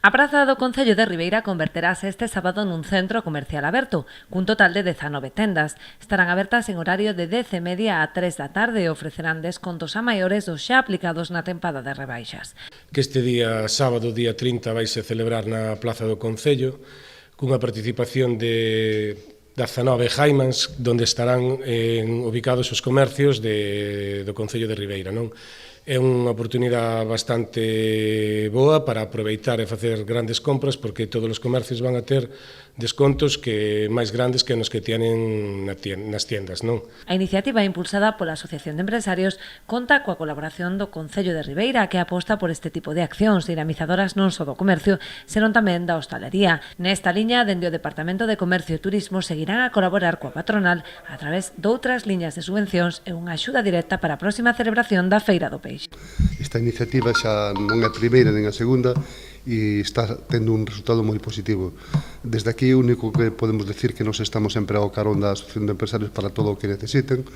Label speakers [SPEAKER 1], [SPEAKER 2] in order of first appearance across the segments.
[SPEAKER 1] A praza do Concello de Ribeira converterase este sábado nun centro comercial aberto, cun total de 19 tendas. Estarán abertas en horario de 10:30 a 3 da tarde e ofrecerán descontos a maiores dos xa aplicados na tempada de rebaixas.
[SPEAKER 2] Que este día, sábado, día 30, vaise celebrar na Plaza do Concello, cunha participación de 19 jaimans, onde estarán ubicados os comercios do Concello de Ribeira, non? É unha oportunidade bastante boa para aproveitar e facer grandes compras, porque todos os comercios van a ter descontos que máis grandes que nos que tienen nas tiendas, non?
[SPEAKER 1] A iniciativa impulsada pola Asociación de Empresarios conta coa colaboración do Concello de Ribeira, que aposta por este tipo de accións dinamizadoras non só do comercio, senón tamén da hostalería. Nesta liña, dende o Departamento de Comercio e Turismo seguirán a colaborar coa patronal a través doutras liñas de subvencións e unha axuda directa para a próxima celebración da Feira do Peixe.
[SPEAKER 3] Esta iniciativa xa non é a primeira nen a segunda e está tendo un resultado moi positivo. Desde aquí, o único que podemos decir que nos estamos sempre ao carón da Asociación de Empresarios para todo o que necesiten.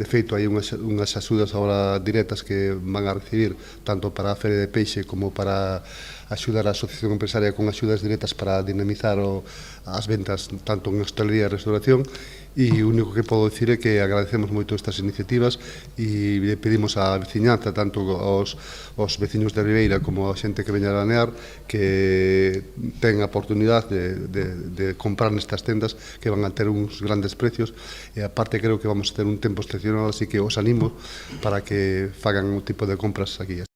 [SPEAKER 3] De feito, hai unhas axudas agora directas que van a recibir tanto para a Feira de Peixe como para axudar a Asociación Empresaria con axudas directas para dinamizar as ventas tanto en hostelería e restauración. E o único que podo dicir é que agradecemos moito estas iniciativas e le pedimos á veciñanza, tanto aos veciños de Ribeira como a xente que veña a lanear, que ten a oportunidade de comprar nestas tendas que van a ter uns grandes precios e aparte creo que vamos a ter un tempo excepcional, así que os animo para que fagan un tipo de compras aquí.